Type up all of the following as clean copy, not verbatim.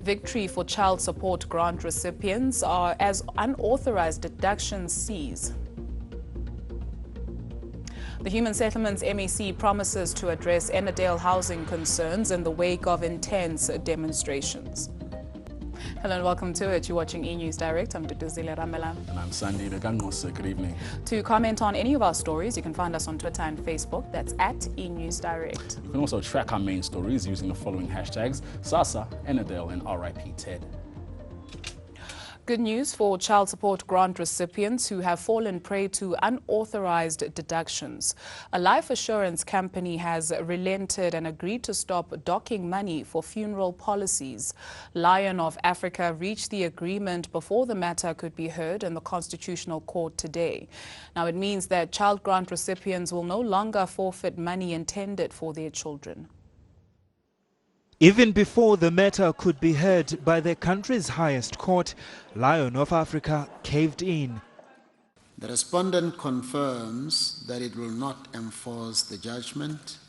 Victory for child support grant recipients are as unauthorized deductions cease. The Human Settlements MEC promises to address Ennerdale housing concerns in the wake of intense demonstrations. Hello and welcome to it. You're watching eNews Direct. I'm Duduzile Ramela. And I'm Sandy Begangose. Good evening. To comment on any of our stories, you can find us on Twitter and Facebook. That's at eNews Direct. You can also track our main stories using the following hashtags: SASA, Ennerdale, and RIP Ted. Good news for child support grant recipients who have fallen prey to unauthorized deductions. A life assurance company has relented and agreed to stop docking money for funeral policies. Lion of Africa reached the agreement before the matter could be heard in the Constitutional Court today. Now, it means that child grant recipients will no longer forfeit money intended for their children. Even before the matter could be heard by the country's highest court, Lion of Africa caved in. The respondent confirms that it will not enforce the judgment,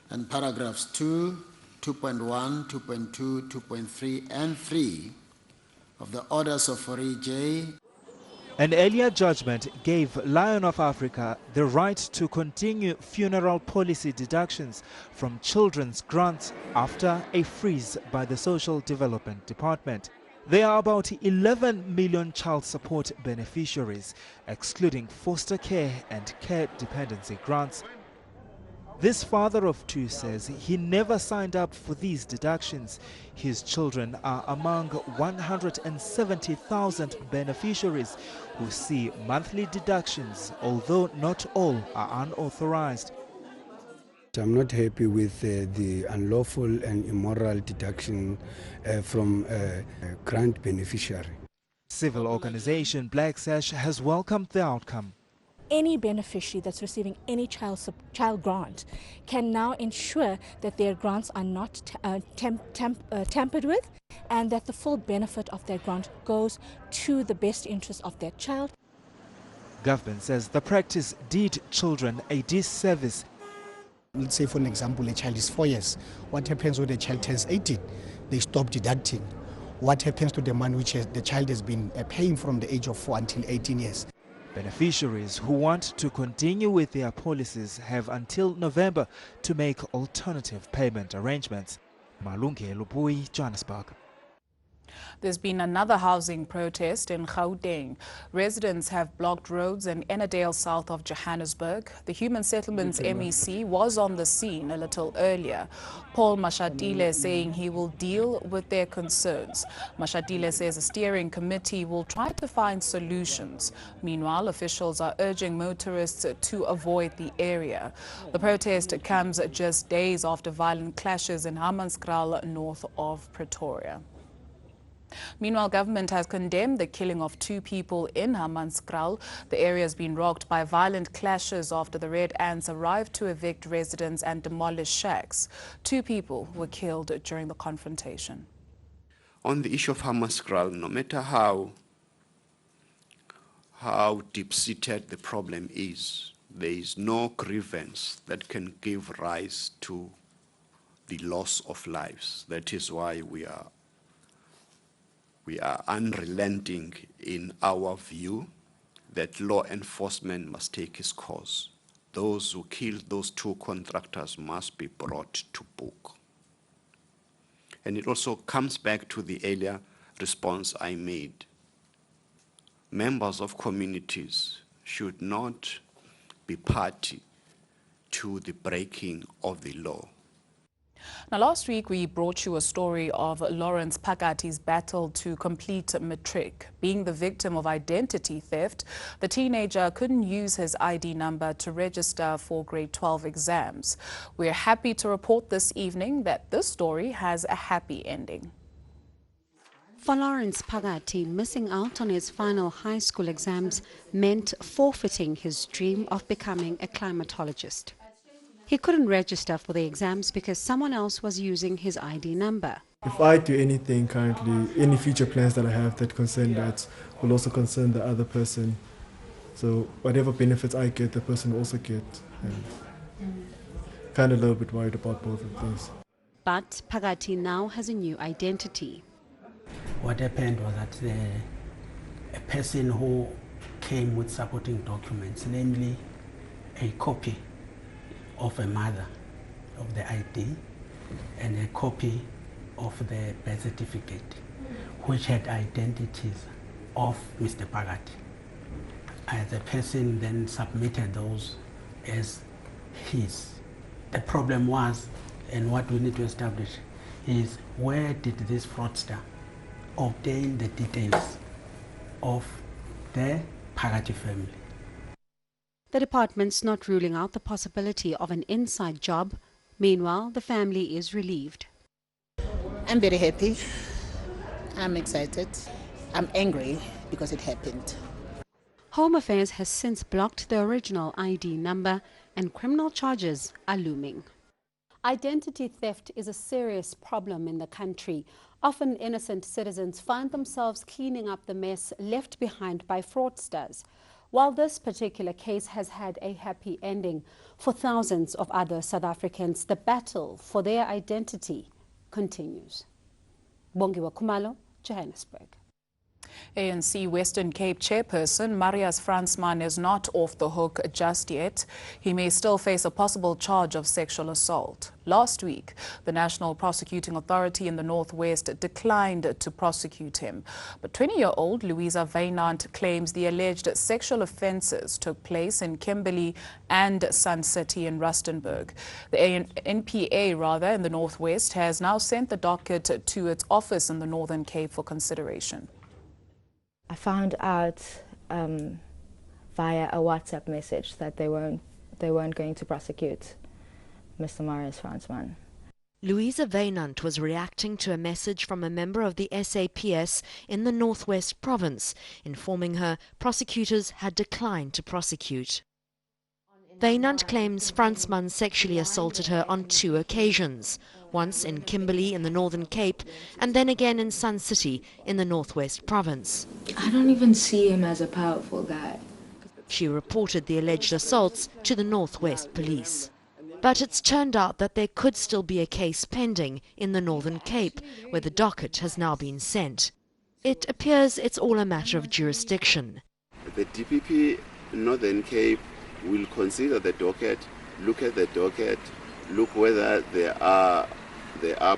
and paragraphs 2, 2.1, 2.2, 2.3 and 3 of the orders of 4EJ. An earlier judgment gave Lion of Africa the right to continue funeral policy deductions from children's grants after a freeze by the Social Development Department. There are about 11 million child support beneficiaries, excluding foster care and care dependency grants. This father of two says he never signed up for these deductions. His children are among 170,000 beneficiaries who see monthly deductions, although not all are unauthorized. I'm not happy with the unlawful and immoral deduction from a grant beneficiary. Civil organization Black Sash has welcomed the outcome. Any beneficiary that's receiving any child grant can now ensure that their grants are not tampered with, and that the full benefit of their grant goes to the best interest of their child. Government says the practice did children a disservice. Let's say, for an example, a child is 4 years. What happens when the child turns 18? They stop deducting. What happens to the money which the child has been paying from the age of 4 until 18 years? Beneficiaries who want to continue with their policies have until November to make alternative payment arrangements. Malunge Lupui, Johannesburg. There's been another housing protest in Gauteng. Residents have blocked roads in Ennerdale, south of Johannesburg. The Human Settlements MEC was on the scene a little earlier. Paul Mashatile saying he will deal with their concerns. Mashatile says a steering committee will try to find solutions. Meanwhile, officials are urging motorists to avoid the area. The protest comes just days after violent clashes in Hammanskraal, north of Pretoria. Meanwhile, government has condemned the killing of 2 people in Hammanskraal. The area has been rocked by violent clashes after the Red Ants arrived to evict residents and demolish shacks. 2 people were killed during the confrontation. On the issue of Hammanskraal, no matter how deep-seated the problem is, there is no grievance that can give rise to the loss of lives. That is why we are unrelenting in our view that law enforcement must take its course. Those who killed those 2 contractors must be brought to book. And it also comes back to the earlier response I made. Members of communities should not be party to the breaking of the law. Now, last week we brought you a story of Lawrence Phakati's battle to complete matric. Being the victim of identity theft, the teenager couldn't use his ID number to register for grade 12 exams. We're happy to report this evening that this story has a happy ending. For Lawrence Phakati, missing out on his final high school exams meant forfeiting his dream of becoming a climatologist. He couldn't register for the exams because someone else was using his ID number. If I do anything currently, any future plans that I have that concern that will also concern the other person. So whatever benefits I get, the person will also get. And kind of a little bit worried about both of these. But Phakati now has a new identity. What happened was that a person who came with supporting documents, namely a copy of a mother of the ID and a copy of the birth certificate, which had identities of Mr. Phakathi. The person then submitted those as his. The problem was, and what we need to establish, is where did this fraudster obtain the details of the Phakathi family? The department's not ruling out the possibility of an inside job. Meanwhile, the family is relieved. I'm very happy. I'm excited. I'm angry because it happened. Home Affairs has since blocked the original ID number and criminal charges are looming. Identity theft is a serious problem in the country. Often innocent citizens find themselves cleaning up the mess left behind by fraudsters. While this particular case has had a happy ending, for thousands of other South Africans, the battle for their identity continues. Bongiwa Khumalo, Johannesburg. ANC Western Cape chairperson Marius Fransman is not off the hook just yet. He may still face a possible charge of sexual assault. Last week, the National Prosecuting Authority in the Northwest declined to prosecute him. But 20-year-old Louisa Wynand claims the alleged sexual offences took place in Kimberley and Sun City in Rustenburg. The NPA in the Northwest has now sent the docket to its office in the Northern Cape for consideration. I found out via a WhatsApp message that they weren't going to prosecute Mr. Marius Fransman. Louisa Wynand was reacting to a message from a member of the SAPS in the Northwest Province, informing her prosecutors had declined to prosecute. Wynand claims Fransman sexually assaulted her on 2 occasions, once in Kimberley in the Northern Cape and then again in Sun City in the Northwest Province. I don't even see him as a powerful guy. She reported the alleged assaults to the Northwest Police. But it's turned out that there could still be a case pending in the Northern Cape, where the docket has now been sent. It appears it's all a matter of jurisdiction. The DPP Northern Cape will consider the docket, look at the docket, look whether there are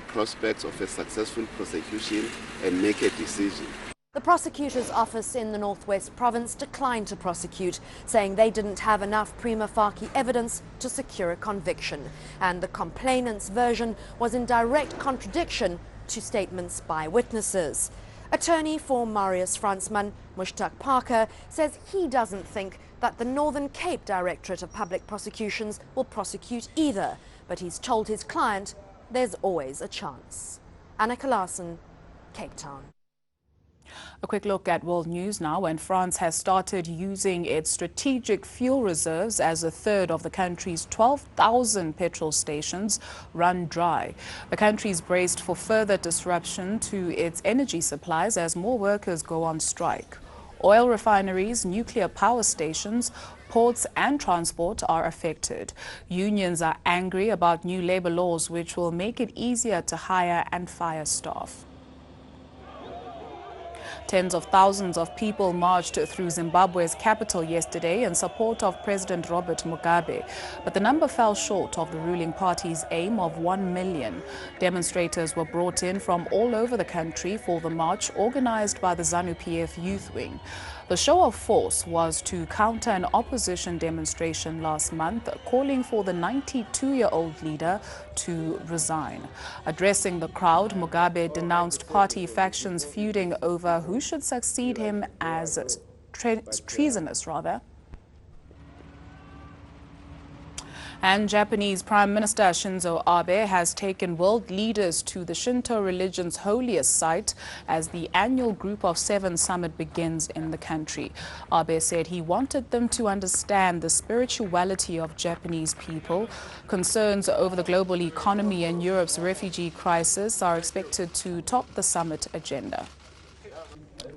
prospects of a successful prosecution and make a decision. The prosecutor's office in the Northwest Province declined to prosecute, saying they didn't have enough prima facie evidence to secure a conviction. And the complainant's version was in direct contradiction to statements by witnesses. Attorney for Marius Fransman, Mushtaq Parker, says he doesn't think that the Northern Cape Directorate of Public Prosecutions will prosecute either, but he's told his client there's always a chance. Annika Larson, Cape Town. A quick look at world news now. And France has started using its strategic fuel reserves as a third of the country's 12,000 petrol stations run dry. The country's braced for further disruption to its energy supplies as more workers go on strike. Oil refineries, nuclear power stations, ports and transport are affected. Unions are angry about new labor laws which will make it easier to hire and fire staff. Tens of thousands of people marched through Zimbabwe's capital yesterday in support of President Robert Mugabe, but the number fell short of the ruling party's aim of 1 million. Demonstrators were brought in from all over the country for the march organized by the ZANU-PF Youth Wing. The show of force was to counter an opposition demonstration last month calling for the 92-year-old leader to resign. Addressing the crowd, Mugabe denounced party factions feuding over who should succeed him as treasonous. And Japanese Prime Minister Shinzo Abe has taken world leaders to the Shinto religion's holiest site as the annual Group of 7 summit begins in the country. Abe said he wanted them to understand the spirituality of Japanese people. Concerns over the global economy and Europe's refugee crisis are expected to top the summit agenda.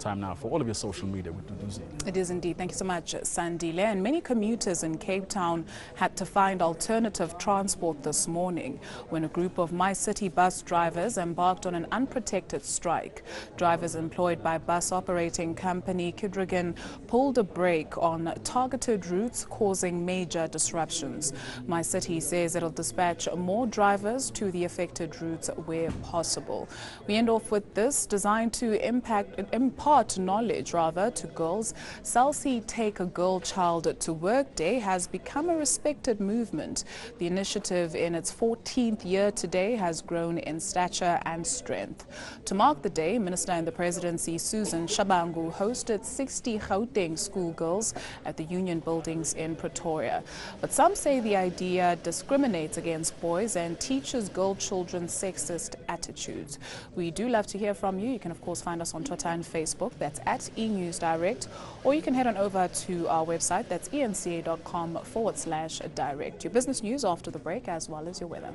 time now for all of your social media with Duduzi. It is indeed. Thank you so much, Sandile. And many commuters in Cape Town had to find alternative transport this morning when a group of My City bus drivers embarked on an unprotected strike. Drivers employed by bus operating company Kidrigan pulled a brake on targeted routes, causing major disruptions. My City says it'll dispatch more drivers to the affected routes where possible. We end off with this, designed to impart knowledge to girls. Salsi Take a Girl Child to Work Day has become a respected movement. The initiative, in its 14th year today, has grown in stature and strength. To mark the day, Minister in the Presidency Susan Shabangu hosted 60 Gauteng schoolgirls at the Union Buildings in Pretoria. But some say the idea discriminates against boys and teaches girl children sexist attitudes. We do love to hear from you. You can of course find us on Twitter and Facebook. That's at eNews Direct, or you can head on over to our website. That's eNCA.com/direct. Your business news after the break, as well as your weather.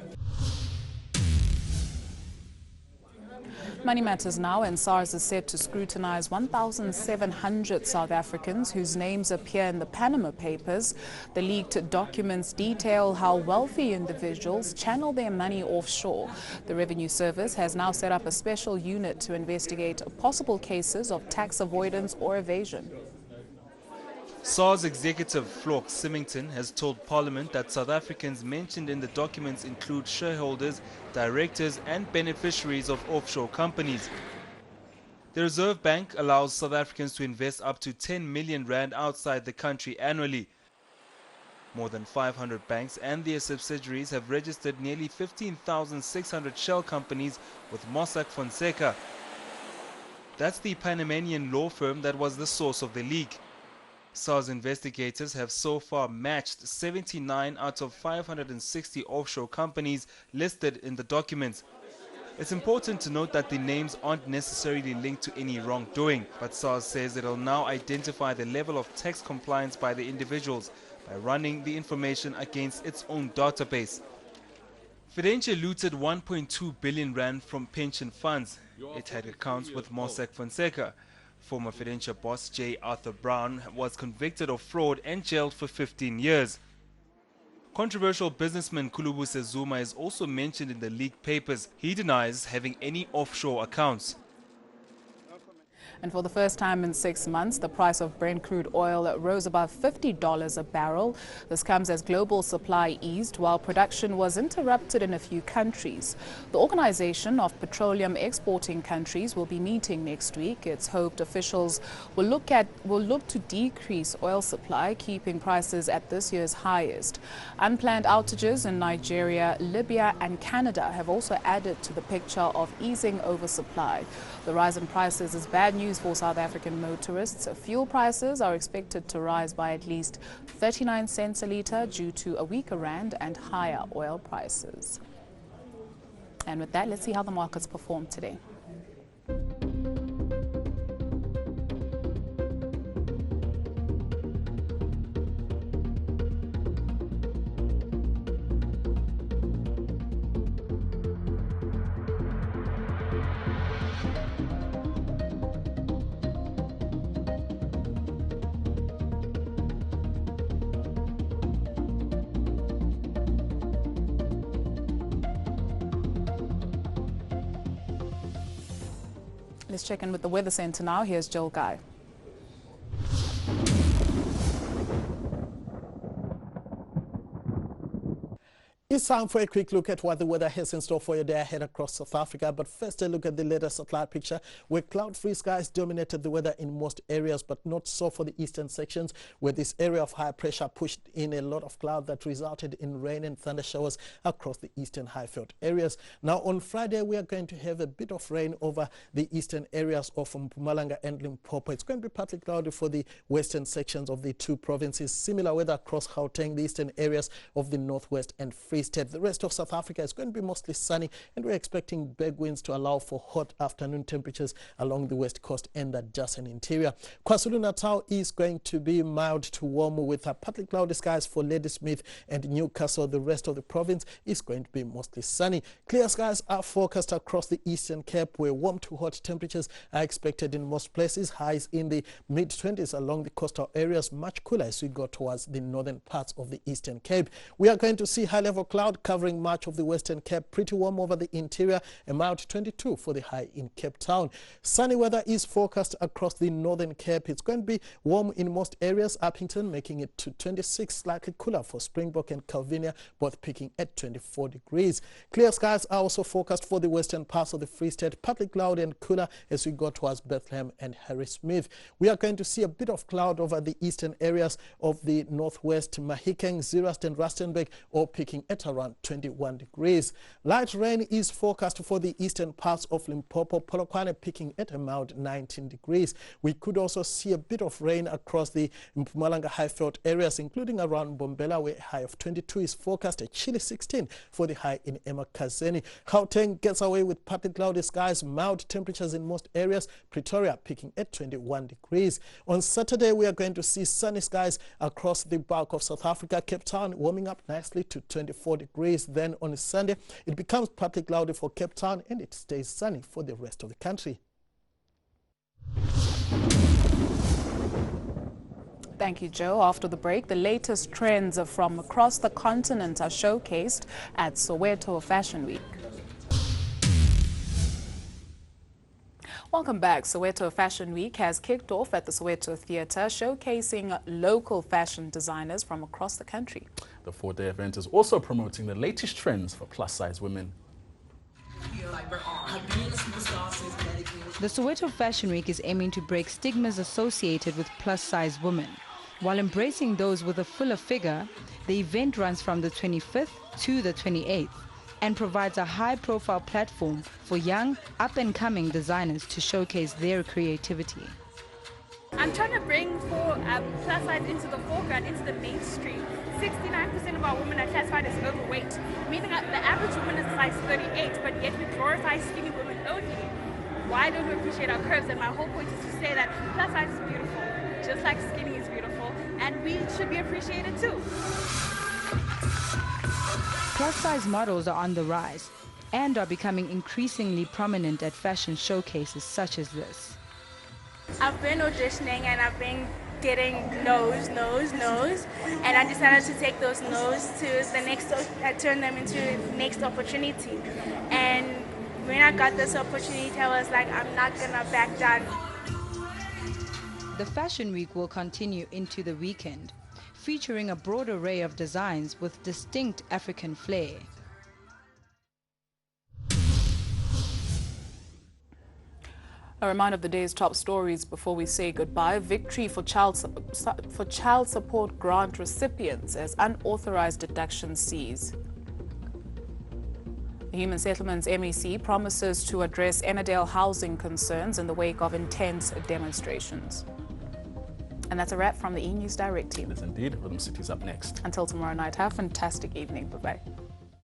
Money matters now, and SARS is set to scrutinize 1,700 South Africans whose names appear in the Panama Papers. The leaked documents detail how wealthy individuals channel their money offshore. The Revenue Service has now set up a special unit to investigate possible cases of tax avoidance or evasion. SARS executive Flock Symington has told Parliament that South Africans mentioned in the documents include shareholders, directors and beneficiaries of offshore companies. The Reserve Bank allows South Africans to invest up to 10 million rand outside the country annually. More than 500 banks and their subsidiaries have registered nearly 15,600 shell companies with Mossack Fonseca. That's the Panamanian law firm that was the source of the leak. SARS investigators have so far matched 79 out of 560 offshore companies listed in the documents. It's important to note that the names aren't necessarily linked to any wrongdoing, but SARS says it'll now identify the level of tax compliance by the individuals by running the information against its own database. Fidentia looted 1.2 billion rand from pension funds. It had accounts with Mossack Fonseca. Former Fidentia boss J. Arthur Brown was convicted of fraud and jailed for 15 years. Controversial businessman Kulubuse Zuma is also mentioned in the leaked papers. He denies having any offshore accounts. And for the first time in 6 months, the price of Brent crude oil rose above $50 a barrel. This comes as global supply eased while production was interrupted in a few countries. The Organization of Petroleum Exporting Countries will be meeting next week. It's hoped officials will look to decrease oil supply, keeping prices at this year's highest. Unplanned outages in Nigeria, Libya and Canada have also added to the picture of easing oversupply. The rise in prices is bad news for South African motorists. Fuel prices are expected to rise by at least 39 cents a litre due to a weaker rand and higher oil prices. And with that, let's see how the markets performed today. Let's check in with the Weather Centre now. Here's Jill Guy. It's time for a quick look at what the weather has in store for your day ahead across South Africa. But first, a look at the latest satellite picture, where cloud-free skies dominated the weather in most areas, but not so for the eastern sections, where this area of high pressure pushed in a lot of cloud that resulted in rain and thunder showers across the eastern Highveld areas. Now, on Friday, we are going to have a bit of rain over the eastern areas of Mpumalanga and Limpopo. It's going to be partly cloudy for the western sections of the two provinces. Similar weather across Gauteng, the eastern areas of the northwest and Free Free State. The rest of South Africa is going to be mostly sunny, and we're expecting big winds to allow for hot afternoon temperatures along the west coast and the adjacent interior. KwaZulu-Natal is going to be mild to warm with partly cloudy skies for Ladysmith and Newcastle. The rest of the province is going to be mostly sunny. Clear skies are forecast across the Eastern Cape, where warm to hot temperatures are expected in most places. Highs in the mid-20s along the coastal areas, much cooler as we go towards the northern parts of the Eastern Cape. We are going to see high-level cloud covering much of the Western Cape, pretty warm over the interior, a mild 22 for the high in Cape Town. Sunny weather is forecast across the Northern Cape. It's going to be warm in most areas, Uppington making it to 26, slightly cooler for Springbok and Calvinia, both peaking at 24 degrees. Clear skies are also forecast for the western parts of the Free State, partly cloudy and cooler as we go towards Bethlehem and Harrismith. We are going to see a bit of cloud over the eastern areas of the northwest, Mahikeng, Zeerust and Rustenburg, all peaking at around 21 degrees. Light rain is forecast for the eastern parts of Limpopo, Polokwane peaking at a mild 19 degrees. We could also see a bit of rain across the Mpumalanga Highveld areas, including around Bombela, where a high of 22 is forecast, a chilly 16 for the high in Emakazeni. Gauteng gets away with partly cloudy skies, mild temperatures in most areas, Pretoria peaking at 21 degrees. On Saturday, we are going to see sunny skies across the bulk of South Africa. Cape Town warming up nicely to 24 degrees. Then on Sunday, it becomes partly cloudy for Cape Town and it stays sunny for the rest of the country. Thank you, Joe. After the break, the latest trends from across the continent are showcased at Soweto Fashion Week. Welcome back. Soweto Fashion Week has kicked off at the Soweto Theatre, showcasing local fashion designers from across the country. The four-day event is also promoting the latest trends for plus-size women. The Soweto Fashion Week is aiming to break stigmas associated with plus-size women. While embracing those with a fuller figure, the event runs from the 25th to the 28th and provides a high-profile platform for young, up-and-coming designers to showcase their creativity. I'm trying to bring plus size into the foreground, into the mainstream. 69% of our women are classified as overweight, meaning that the average woman is size 38, but yet we glorify skinny women only. Why don't we appreciate our curves? And my whole point is to say that plus size is beautiful, just like skinny is beautiful, and we should be appreciated too. Plus-size models are on the rise and are becoming increasingly prominent at fashion showcases such as this. I've been auditioning and I've been getting no's, and I decided to take those no's to the next, turn them into next opportunity. And when I got this opportunity, I was like, I'm not gonna back down. The Fashion Week will continue into the weekend, featuring a broad array of designs with distinct African flair. A reminder of the day's top stories before we say goodbye. Victory for child support grant recipients as unauthorized deductions cease. The Human Settlements MEC promises to address Ennerdale housing concerns in the wake of intense demonstrations. And that's a wrap from the eNews Direct team. It is indeed. Rhythm City's up next. Until tomorrow night, have a fantastic evening. Bye-bye.